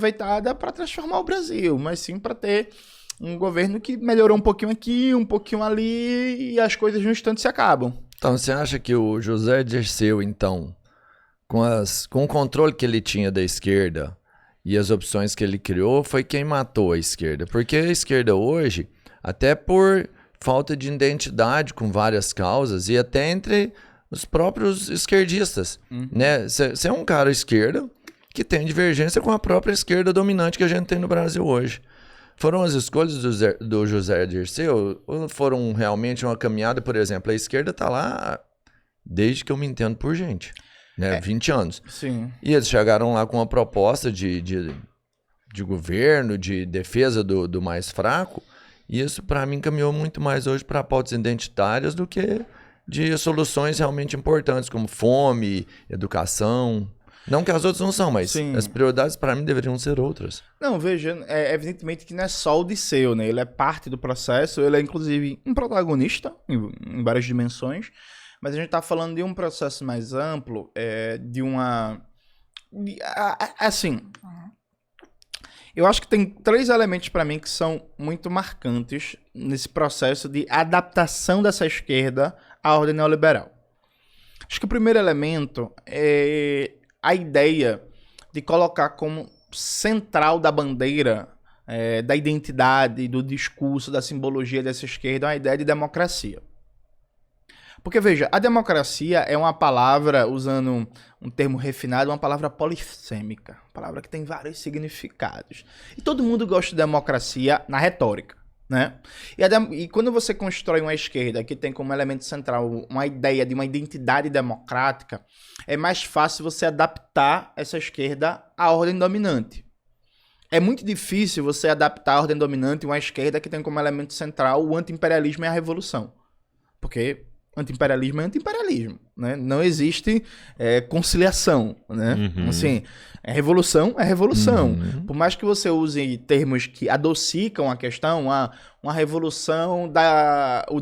aproveitada para transformar o Brasil, mas sim para ter um governo que melhorou um pouquinho aqui, um pouquinho ali, e as coisas no instante se acabam. Então, você acha que o José Dirceu, então, com o controle que ele tinha da esquerda e as opções que ele criou, foi quem matou a esquerda? Porque a esquerda hoje, até por falta de identidade com várias causas, e até entre os próprios esquerdistas, né? Você é um cara esquerda que tem divergência com a própria esquerda dominante que a gente tem no Brasil hoje. Foram as escolhas do José Dirceu ou foram realmente uma caminhada? Por exemplo, a esquerda está lá desde que eu me entendo por gente, né? 20 anos. Sim. E eles chegaram lá com uma proposta de governo, de defesa do mais fraco, e isso para mim caminhou muito mais hoje para pautas identitárias do que de soluções realmente importantes, como fome, educação. Não que as outras não são, mas Sim. as prioridades para mim deveriam ser outras. Não, veja, evidentemente que não é só o Dirceu, né? Ele é parte do processo, ele é inclusive um protagonista em várias dimensões, mas a gente tá falando de um processo mais amplo, assim, eu acho que tem 3 elementos para mim que são muito marcantes nesse processo de adaptação dessa esquerda à ordem neoliberal. Acho que o primeiro elemento é a ideia de colocar como central da bandeira, da identidade, do discurso, da simbologia dessa esquerda, a ideia de democracia. Porque, veja, a democracia é uma palavra, usando um termo refinado, uma palavra polissêmica, uma palavra que tem vários significados. E todo mundo gosta de democracia na retórica, né? E quando você constrói uma esquerda que tem como elemento central uma ideia de uma identidade democrática, é mais fácil você adaptar essa esquerda à ordem dominante. É muito difícil você adaptar a ordem dominante a uma esquerda que tem como elemento central o anti-imperialismo e a revolução. Porque anti-imperialismo é anti-imperialismo, né? Não existe conciliação, né? Assim, revolução é revolução. Por mais que você use termos que adocicam a questão, uma revolução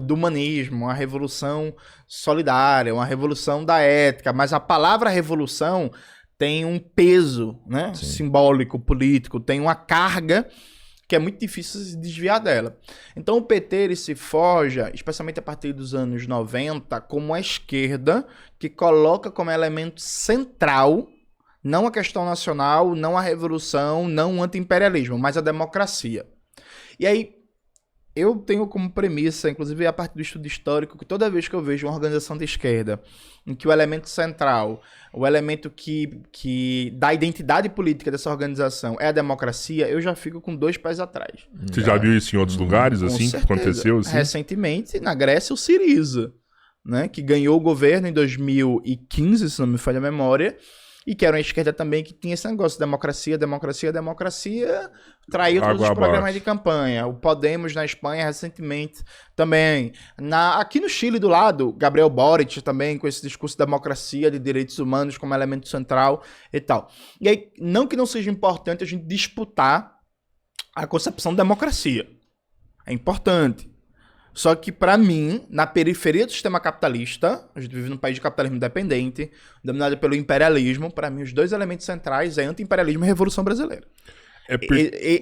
do humanismo, uma revolução solidária, uma revolução da ética, mas a palavra revolução tem um peso, né? Simbólico, político, tem uma carga que é muito difícil se desviar dela. Então o PT ele se forja, especialmente a partir dos anos 90, como a esquerda que coloca como elemento central não a questão nacional, não a revolução, não o anti-imperialismo, mas a democracia. E aí eu tenho como premissa, inclusive a partir do estudo histórico, que toda vez que eu vejo uma organização de esquerda em que o elemento central, o elemento que dá a identidade política dessa organização é a democracia, eu já fico com 2 pés atrás. Você já viu isso em outros lugares, assim, que aconteceu? Assim? Recentemente, na Grécia, o Syriza, né, que ganhou o governo em 2015, se não me falha a memória, e que era uma esquerda também que tinha esse negócio, democracia, traiu todos os programas de campanha. O Podemos na Espanha recentemente também. Aqui no Chile do lado, Gabriel Boric também com esse discurso de democracia, de direitos humanos como elemento central e tal. E aí, não que não seja importante a gente disputar a concepção de democracia. É importante. Só que, para mim, na periferia do sistema capitalista, a gente vive num país de capitalismo independente, dominado pelo imperialismo, para mim, os 2 elementos centrais é anti-imperialismo e Revolução Brasileira.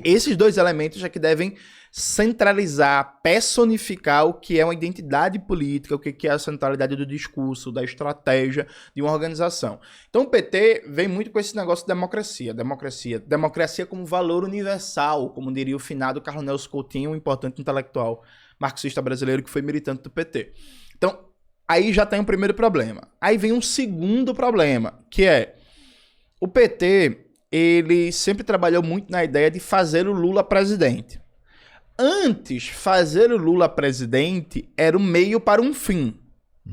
Esses 2 elementos é que devem centralizar, personificar o que é uma identidade política, o que é a centralidade do discurso, da estratégia de uma organização. Então o PT vem muito com esse negócio de democracia como valor universal, como diria o finado Carlos Nelson Coutinho, um importante intelectual marxista brasileiro que foi militante do PT. Então, aí já tem um primeiro problema. Aí vem um segundo problema, que é o PT, ele sempre trabalhou muito na ideia de fazer o Lula presidente. Antes, fazer o Lula presidente era o meio para um fim.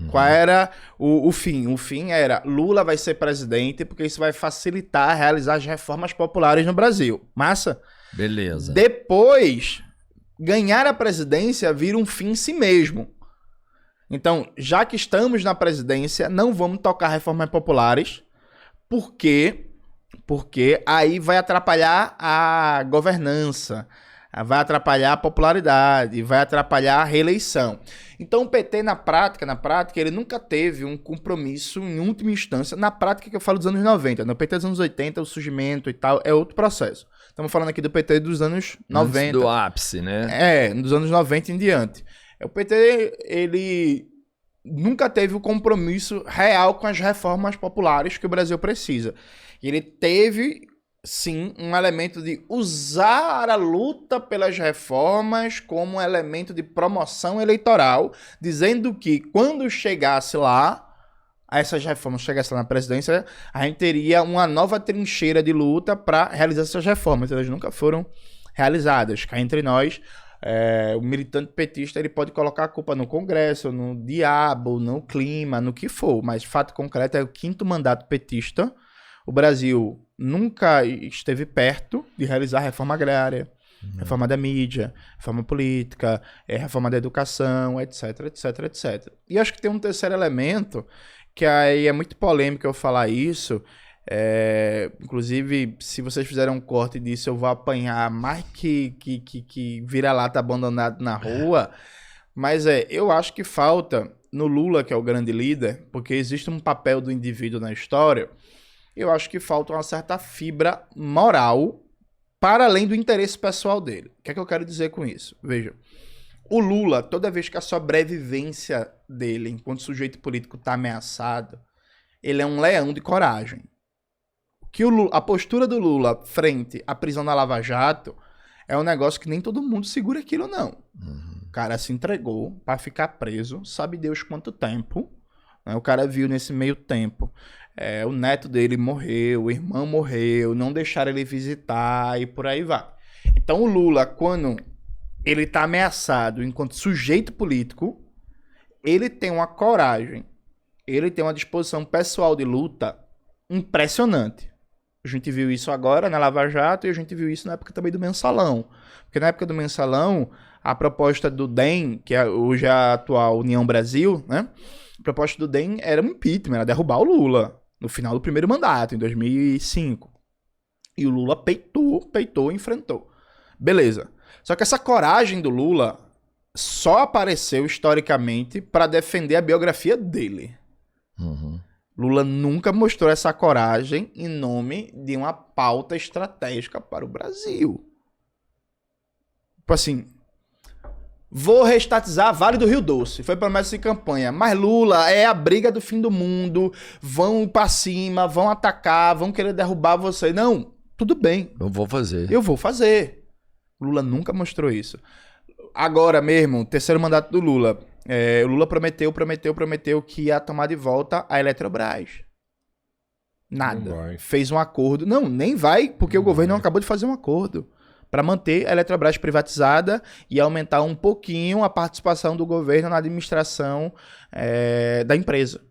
Qual era o fim? O fim era Lula vai ser presidente porque isso vai facilitar realizar as reformas populares no Brasil. Massa? Beleza. Depois, ganhar a presidência vira um fim em si mesmo. Então, já que estamos na presidência, não vamos tocar reformas populares, porque aí vai atrapalhar a governança, vai atrapalhar a popularidade, vai atrapalhar a reeleição. Então o PT, na prática, ele nunca teve um compromisso em última instância, na prática que eu falo dos anos 90, no PT dos anos 80, o surgimento e tal, é outro processo. Estamos falando aqui do PT dos anos 90. Antes do ápice, né? Dos anos 90 em diante. O PT, ele nunca teve o compromisso real com as reformas populares que o Brasil precisa. Ele teve, sim, um elemento de usar a luta pelas reformas como um elemento de promoção eleitoral, dizendo que quando chegasse lá, essas reformas chegassem lá na presidência, a gente teria uma nova trincheira de luta para realizar essas reformas. Elas nunca foram realizadas. Cá entre nós, o militante petista ele pode colocar a culpa no Congresso, no diabo, no clima, no que for, mas fato concreto é o 5º mandato petista. O Brasil nunca esteve perto de realizar a reforma agrária, reforma da mídia, reforma política, reforma da educação, etc, etc, etc. E acho que tem um terceiro elemento, que aí é muito polêmico eu falar isso, inclusive, se vocês fizerem um corte disso, eu vou apanhar mais que vira-lata abandonado na rua, mas eu acho que falta no Lula, que é o grande líder, porque existe um papel do indivíduo na história, eu acho que falta uma certa fibra moral para além do interesse pessoal dele. O que é que eu quero dizer com isso? Veja, o Lula, toda vez que a sobrevivência dele, enquanto sujeito político, está ameaçado, ele é um leão de coragem. A postura do Lula frente à prisão da Lava Jato é um negócio que nem todo mundo segura aquilo, não. O cara se entregou para ficar preso, sabe Deus quanto tempo. Né? O cara viu nesse meio tempo. O neto dele morreu, o irmão morreu, não deixaram ele visitar e por aí vai. Então o Lula, quando ele está ameaçado enquanto sujeito político, ele tem uma coragem, ele tem uma disposição pessoal de luta impressionante. A gente viu isso agora na Lava Jato e a gente viu isso na época também do Mensalão. Porque na época do Mensalão, a proposta do DEM, que é hoje a atual União Brasil, né? A proposta do DEM era um impeachment, era derrubar o Lula no final do primeiro mandato, em 2005. E o Lula peitou e enfrentou. Beleza. Só que essa coragem do Lula só apareceu historicamente para defender a biografia dele. Lula nunca mostrou essa coragem em nome de uma pauta estratégica para o Brasil. Tipo assim, vou reestatizar Vale do Rio Doce. Foi promessa de campanha. Mas Lula, é a briga do fim do mundo. Vão pra cima, vão atacar, vão querer derrubar você. Não, tudo bem. Eu vou fazer. Lula nunca mostrou isso. Agora mesmo, terceiro mandato do Lula. O Lula prometeu que ia tomar de volta a Eletrobras. Nada. Fez um acordo. Não, nem vai, porque o governo acabou de fazer um acordo para manter a Eletrobras privatizada e aumentar um pouquinho a participação do governo na administração da empresa.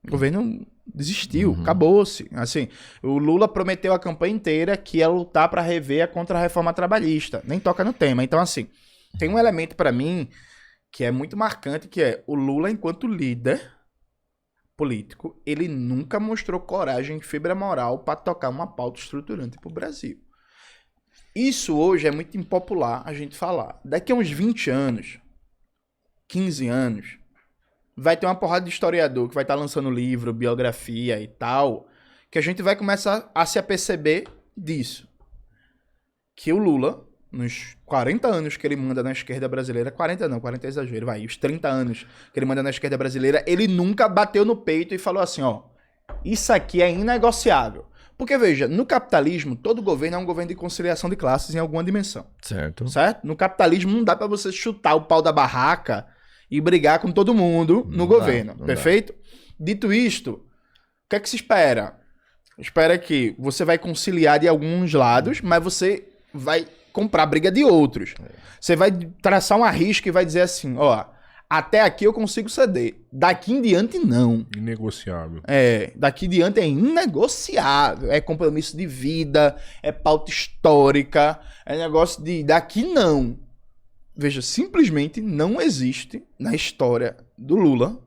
O governo desistiu, acabou-se. Assim, o Lula prometeu a campanha inteira que ia lutar para rever a contra-reforma trabalhista. Nem toca no tema. Então, assim, tem um elemento para mim que é muito marcante, que é o Lula, enquanto líder político, ele nunca mostrou coragem e fibra moral para tocar uma pauta estruturante para o Brasil. Isso hoje é muito impopular a gente falar. Daqui a uns 20 anos, 15 anos, vai ter uma porrada de historiador que vai estar lançando livro, biografia e tal, que a gente vai começar a se aperceber disso. Que o Lula, nos 40 anos que ele manda na esquerda brasileira, 40 é exagero, os 30 anos que ele manda na esquerda brasileira, ele nunca bateu no peito e falou assim, isso aqui é inegociável. Porque, veja, no capitalismo, todo governo é um governo de conciliação de classes em alguma dimensão. Certo? No capitalismo não dá pra você chutar o pau da barraca e brigar com todo mundo no governo, perfeito? Dito isto, o que é que se espera? Espera que você vai conciliar de alguns lados, mas você vai comprar briga de outros. Você vai traçar uma risca e vai dizer assim, até aqui eu consigo ceder. Daqui em diante, não. Inegociável. Daqui em diante é inegociável. É compromisso de vida, é pauta histórica, é negócio de... Daqui não. Veja, simplesmente não existe na história do Lula.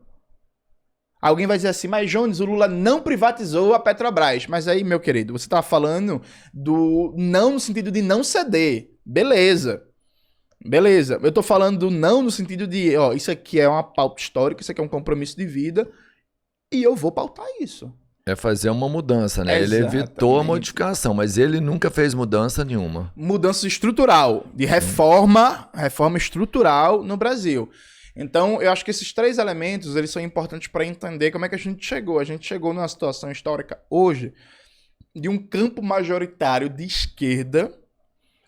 Alguém vai dizer assim, mas Jones, o Lula não privatizou a Petrobras. Mas aí, meu querido, você tá falando do não no sentido de não ceder. Beleza. Beleza. Eu tô falando não no sentido de, ó, isso aqui é uma pauta histórica, isso aqui é um compromisso de vida e eu vou pautar isso. É fazer uma mudança, né? Exatamente. Ele evitou a modificação, mas ele nunca fez mudança nenhuma. Mudança estrutural, de reforma estrutural no Brasil. Então, eu acho que esses 3 elementos, eles são importantes para entender como é que a gente chegou. A gente chegou numa situação histórica hoje de um campo majoritário de esquerda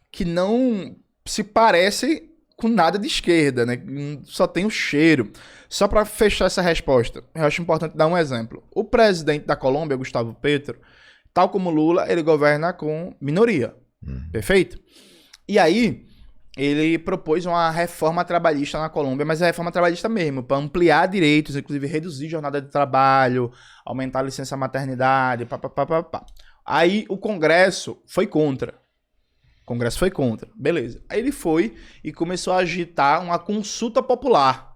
que não se parece com nada de esquerda, né? Só tem o cheiro. Só para fechar essa resposta, eu acho importante dar um exemplo. O presidente da Colômbia, Gustavo Petro, tal como Lula, ele governa com minoria. Perfeito? E aí, ele propôs uma reforma trabalhista na Colômbia, mas é reforma trabalhista mesmo, para ampliar direitos, inclusive reduzir jornada de trabalho, aumentar a licença maternidade, pá. Aí o Congresso foi contra. Beleza. Aí ele foi e começou a agitar uma consulta popular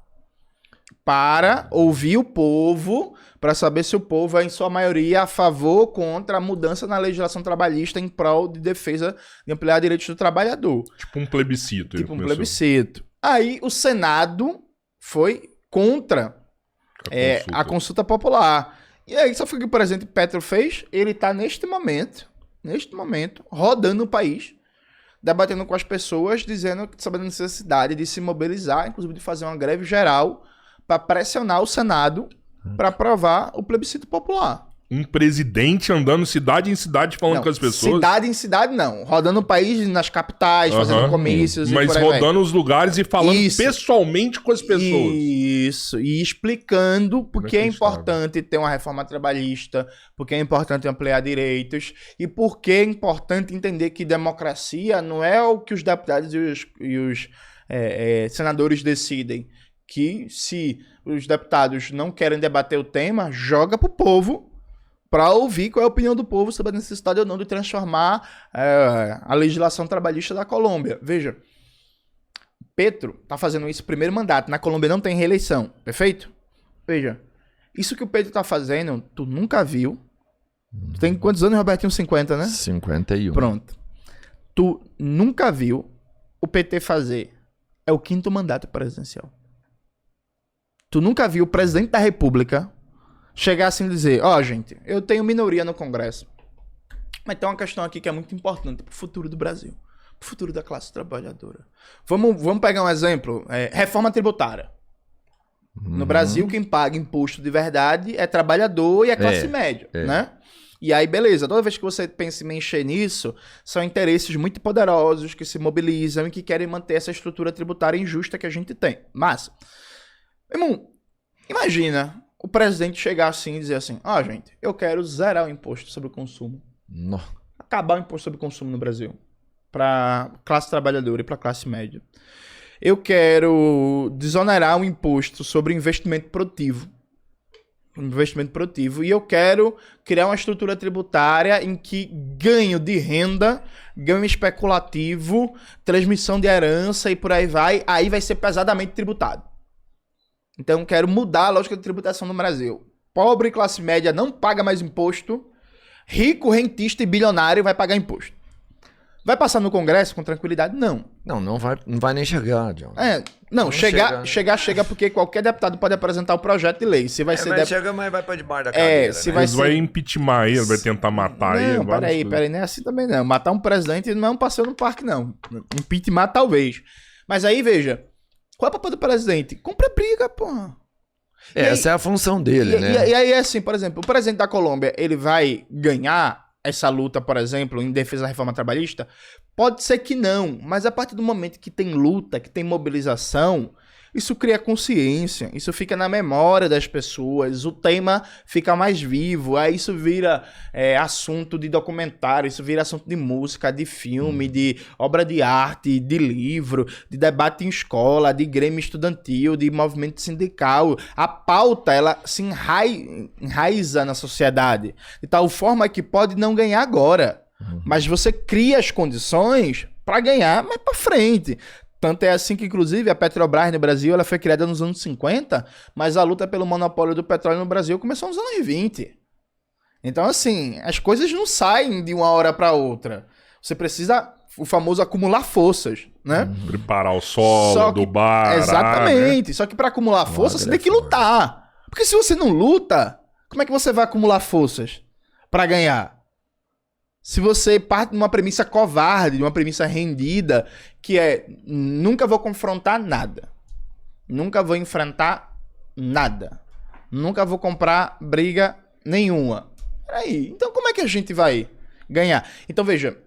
para ouvir o povo, para saber se o povo é, em sua maioria, a favor ou contra a mudança na legislação trabalhista em prol de defesa de ampliar direitos do trabalhador. Tipo um plebiscito. Plebiscito. Aí o Senado foi contra a consulta popular. E aí, só foi o que o presidente Petro fez? Ele está neste momento, rodando o país, debatendo com as pessoas, dizendo sobre a necessidade de se mobilizar, inclusive de fazer uma greve geral para pressionar o Senado para aprovar o plebiscito popular. Um presidente andando cidade em cidade falando com as pessoas? Cidade em cidade não. Rodando o país nas capitais, fazendo comícios. Mas rodando os lugares e falando pessoalmente com as pessoas. Isso. E explicando por que é importante ter uma reforma trabalhista, por que é importante ampliar direitos e por que é importante entender que democracia não é o que os deputados e os senadores decidem. Que se os deputados não querem debater o tema, joga pro povo para ouvir qual é a opinião do povo sobre a necessidade ou não de transformar a legislação trabalhista da Colômbia. Veja, Petro tá fazendo isso no primeiro mandato. Na Colômbia não tem reeleição, perfeito? Veja, isso que o Petro tá fazendo, tu nunca viu. Tu tem quantos anos, Robertinho? 50, né? 51. Pronto. Tu nunca viu o PT fazer. É o 5º mandato presidencial. Tu nunca viu o presidente da República chegar assim e dizer, gente, eu tenho minoria no Congresso, mas tem uma questão aqui que é muito importante pro futuro do Brasil, pro futuro da classe trabalhadora. Vamos pegar um exemplo, reforma tributária. No Brasil, quem paga imposto de verdade é trabalhador e é classe média, né? E aí, beleza, toda vez que você pensa em mexer nisso, são interesses muito poderosos que se mobilizam e que querem manter essa estrutura tributária injusta que a gente tem. Mas, meu irmão, imagina o presidente chegar assim e dizer assim, gente, eu quero zerar o imposto sobre o consumo. Não. Acabar o imposto sobre o consumo no Brasil. Para classe trabalhadora e para classe média. Eu quero desonerar o imposto sobre investimento produtivo. E eu quero criar uma estrutura tributária em que ganho de renda, ganho especulativo, transmissão de herança e por aí vai ser pesadamente tributado. Então, quero mudar a lógica de tributação no Brasil. Pobre e classe média não paga mais imposto. Rico, rentista e bilionário vai pagar imposto. Vai passar no Congresso com tranquilidade? Não. Não vai nem chegar, John. Chega porque qualquer deputado pode apresentar o projeto de lei. Se vai ser chega, mas vai para debaixo da cadeira, se né? vai Eles vai impeachment ele, vai tentar matar ele. Não, peraí, não é assim também não. Matar um presidente não é um passeio no parque, não. Impeachment talvez. Mas aí, veja, qual é o papel do presidente? Compra briga, porra. Essa é a função dele, né? E aí, assim, por exemplo, o presidente da Colômbia, ele vai ganhar essa luta, por exemplo, em defesa da reforma trabalhista? Pode ser que não, mas a partir do momento que tem luta, que tem mobilização, isso cria consciência, isso fica na memória das pessoas, o tema fica mais vivo, aí isso vira assunto de documentário, isso vira assunto de música, de filme, de obra de arte, de livro, de debate em escola, de grêmio estudantil, de movimento sindical. A pauta, ela se enraiza na sociedade, de tal forma que pode não ganhar agora, mas você cria as condições para ganhar mais para frente. Tanto é assim que, inclusive, a Petrobras no Brasil ela foi criada nos anos 50, mas a luta pelo monopólio do petróleo no Brasil começou nos anos 20. Então, assim, as coisas não saem de uma hora para outra. Você precisa o famoso acumular forças, né? Preparar o solo do bar. Exatamente. Né? Só que para acumular força, você tem que lutar. Porque se você não luta, como é que você vai acumular forças para ganhar? Se você parte de uma premissa covarde, de uma premissa rendida, que é nunca vou confrontar nada. Nunca vou enfrentar nada. Nunca vou comprar briga nenhuma. Peraí, então como é que a gente vai ganhar? Então veja,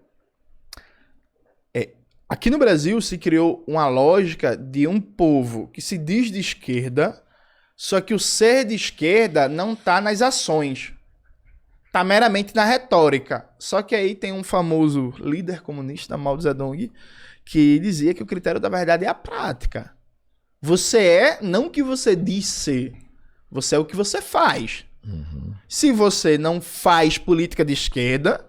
aqui no Brasil se criou uma lógica de um povo que se diz de esquerda, só que o ser de esquerda não está nas ações. Tá meramente na retórica. Só que aí tem um famoso líder comunista, Mao Zedong, que dizia que o critério da verdade é a prática. Você é não o que você diz ser, você é o que você faz. Uhum. Se você não faz política de esquerda,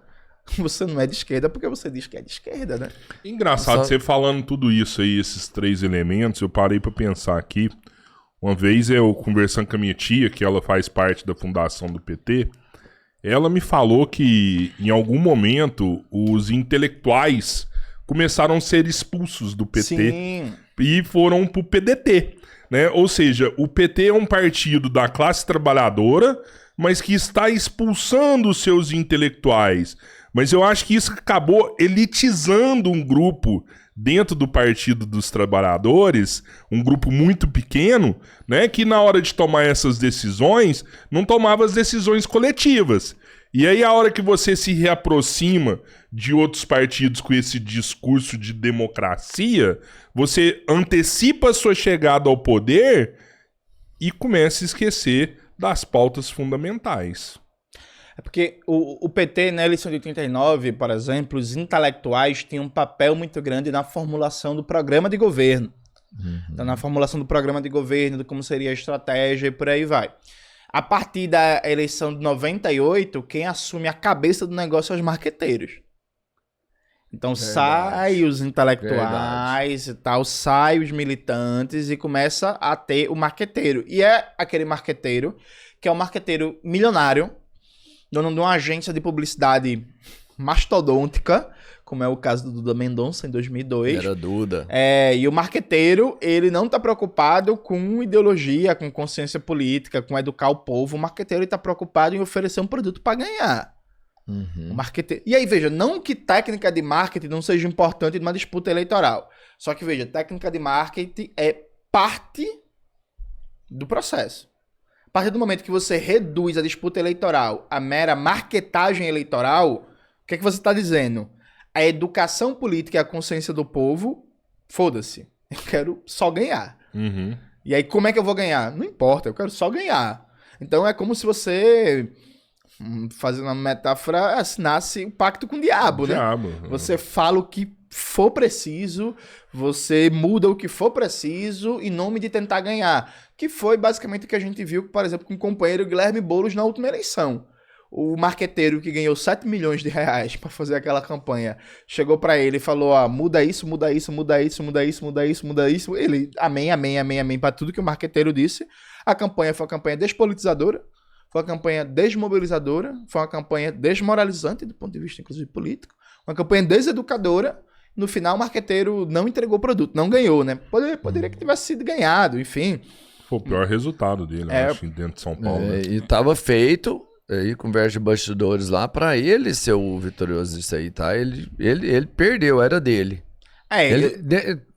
você não é de esquerda porque você diz que é de esquerda, né? Engraçado, você falando tudo isso aí, esses 3 elementos, eu parei pra pensar aqui. Uma vez eu conversando com a minha tia, que ela faz parte da fundação do PT, ela me falou que, em algum momento, os intelectuais começaram a ser expulsos do PT. Sim. E foram pro PDT, né? Ou seja, o PT é um partido da classe trabalhadora, mas que está expulsando os seus intelectuais. Mas eu acho que isso acabou elitizando um grupo dentro do Partido dos Trabalhadores, um grupo muito pequeno, né, que na hora de tomar essas decisões, não tomava as decisões coletivas. E aí, a hora que você se reaproxima de outros partidos com esse discurso de democracia, você antecipa a sua chegada ao poder e começa a esquecer das pautas fundamentais. É porque o PT, na eleição de 89, por exemplo, os intelectuais tinham um papel muito grande na formulação do programa de governo. Uhum. Então, na formulação do programa de governo, de como seria a estratégia e por aí vai. A partir da eleição de 98, quem assume a cabeça do negócio são os marqueteiros. Então sai os intelectuais e tal, sai os militantes e começa a ter o marqueteiro. E é aquele marqueteiro que é um marqueteiro milionário, dono de uma agência de publicidade mastodôntica, como é o caso do Duda Mendonça em 2002. Era Duda. E o marqueteiro, ele não tá preocupado com ideologia, com consciência política, com educar o povo. O marqueteiro está preocupado em oferecer um produto para ganhar. Uhum. O marqueteiro... E aí, veja, não que técnica de marketing não seja importante numa disputa eleitoral. Só que, veja, técnica de marketing é parte do processo. A partir do momento que você reduz a disputa eleitoral a mera marketagem eleitoral, o que é que você está dizendo? A educação política e a consciência do povo, foda-se. Eu quero só ganhar. Uhum. E aí, como é que eu vou ganhar? Não importa, eu quero só ganhar. Então, é como se você, fazendo uma metáfora, assinasse um pacto com o diabo, né? Você fala o que for preciso, você muda o que for preciso em nome de tentar ganhar. Que foi basicamente o que a gente viu, por exemplo, com o companheiro Guilherme Boulos na última eleição. O marqueteiro que ganhou 7 milhões de reais para fazer aquela campanha chegou para ele e falou: muda isso, muda isso, muda isso, muda isso, muda isso, muda isso. Ele, amém, amém, amém, amém, para tudo que o marqueteiro disse. A campanha foi uma campanha despolitizadora, foi uma campanha desmobilizadora, foi uma campanha desmoralizante do ponto de vista, inclusive, político, uma campanha deseducadora. No final, o marqueteiro não entregou o produto, não ganhou, né? Poderia que tivesse sido ganhado, enfim. Foi o pior resultado dele, acho, dentro de São Paulo. Né? E tava feito... Aí, conversa de bastidores lá, pra ele ser o vitorioso disso aí, tá? Ele perdeu, era dele.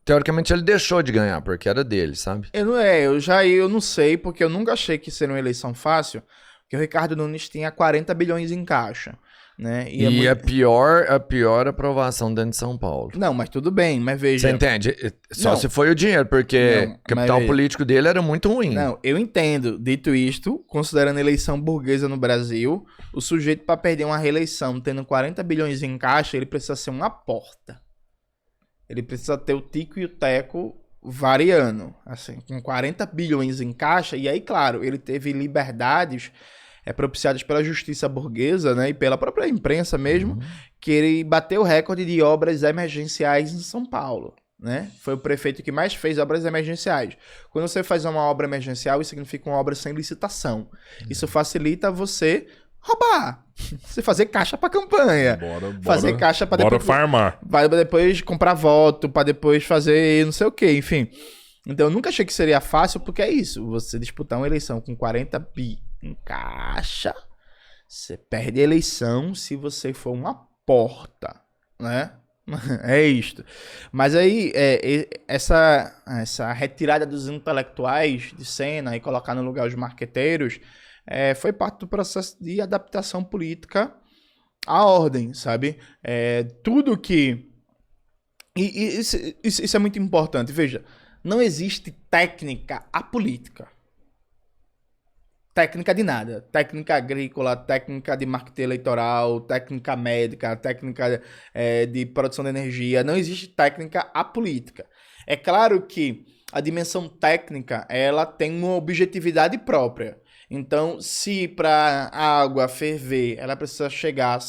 Teoricamente ele deixou de ganhar, porque era dele, sabe? Eu não sei, porque eu nunca achei que seria uma eleição fácil, porque o Ricardo Nunes tinha 40 bilhões em caixa, né? E a pior aprovação dentro de São Paulo. Não, mas tudo bem, mas veja... Você entende? Só se foi o dinheiro, porque o capital político dele era muito ruim. Não, eu entendo. Dito isto, considerando a eleição burguesa no Brasil, o sujeito para perder uma reeleição tendo 40 bilhões em caixa, ele precisa ser uma porta. Ele precisa ter o tico e o teco variando, assim, com 40 bilhões em caixa, e aí, claro, ele teve liberdades propiciadas pela justiça burguesa, né, e pela própria imprensa mesmo, que ele bateu o recorde de obras emergenciais em São Paulo, né? Foi o prefeito que mais fez obras emergenciais. Quando você faz uma obra emergencial, isso significa uma obra sem licitação. Isso facilita você roubar. Você fazer caixa pra campanha. Fazer caixa pra Bora depois... farmar. Vai depois comprar voto, pra depois fazer não sei o que, enfim. Então eu nunca achei que seria fácil, porque é isso. Você disputar uma eleição com 40 bi em caixa, você perde a eleição se você for uma porta, né? É isto. Mas aí, essa retirada dos intelectuais de cena e colocar no lugar os marqueteiros foi parte do processo de adaptação política à ordem, sabe? Tudo que... E isso é muito importante. Veja, não existe técnica apolítica. Técnica de nada. Técnica agrícola, técnica de marketing eleitoral, técnica médica, técnica de produção de energia. Não existe técnica apolítica. É claro que a dimensão técnica, ela tem uma objetividade própria. Então, se para a água ferver, ela precisa chegar a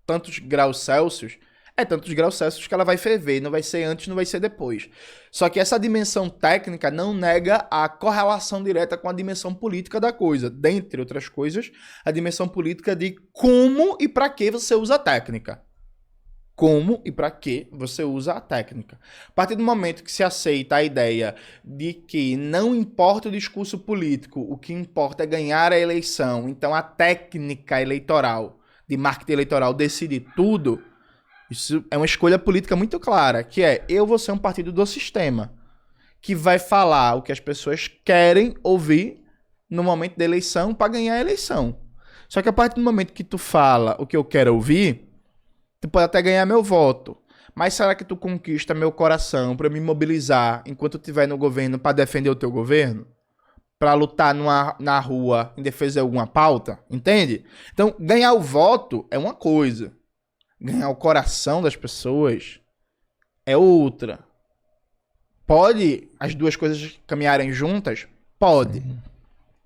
tantos graus Celsius, é tantos graus Celsius que ela vai ferver, não vai ser antes, não vai ser depois. Só que essa dimensão técnica não nega a correlação direta com a dimensão política da coisa. Dentre outras coisas, a dimensão política de como e para que você usa a técnica. Como e para que você usa a técnica. A partir do momento que se aceita a ideia de que não importa o discurso político, o que importa é ganhar a eleição, então a técnica eleitoral, de marketing eleitoral, decide tudo. Isso é uma escolha política muito clara, que é, eu vou ser um partido do sistema, que vai falar o que as pessoas querem ouvir no momento da eleição para ganhar a eleição. Só que a partir do momento que tu fala o que eu quero ouvir, tu pode até ganhar meu voto, mas será que tu conquista meu coração para me mobilizar enquanto eu estiver no governo para defender o teu governo? Para lutar na rua em defesa de alguma pauta? Entende? Então, ganhar o voto é uma coisa. Ganhar o coração das pessoas é outra. Pode as duas coisas caminharem juntas? Pode.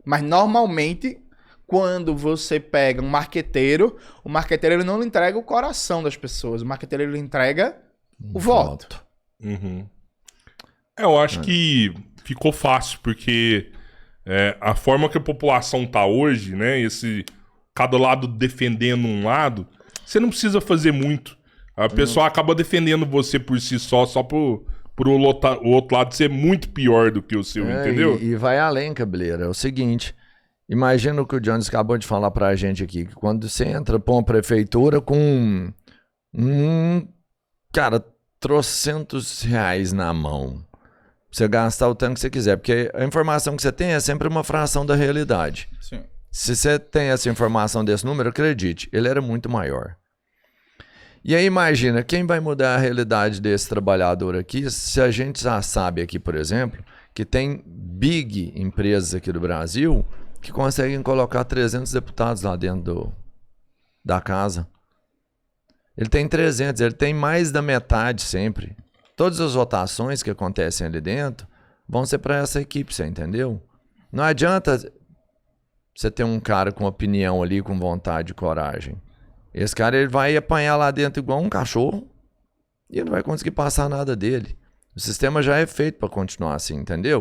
Mas normalmente, quando você pega um marqueteiro, o marqueteiro ele não lhe entrega o coração das pessoas. O marqueteiro ele entrega o voto. Uhum. Eu acho que ficou fácil, porque a forma que a população tá hoje, né? Cada lado defendendo um lado... Você não precisa fazer muito. A pessoa acaba defendendo você por si só por o outro lado ser muito pior do que o seu, entendeu? E vai além, Cabeleira. É o seguinte, imagina o que o Jones acabou de falar pra gente aqui, que quando você entra pra uma prefeitura com cara, R$300 na mão, você gastar o tanto que você quiser, porque a informação que você tem é sempre uma fração da realidade. Sim. Se você tem essa informação desse número, acredite, ele era muito maior. E aí imagina, quem vai mudar a realidade desse trabalhador aqui, se a gente já sabe aqui, por exemplo, que tem big empresas aqui do Brasil que conseguem colocar 300 deputados lá dentro da casa. Ele tem 300, ele tem mais da metade sempre. Todas as votações que acontecem ali dentro vão ser para essa equipe, você entendeu? Não adianta... Você tem um cara com opinião ali, com vontade e coragem. Esse cara ele vai apanhar lá dentro igual um cachorro e ele não vai conseguir passar nada dele. O sistema já é feito para continuar assim, entendeu?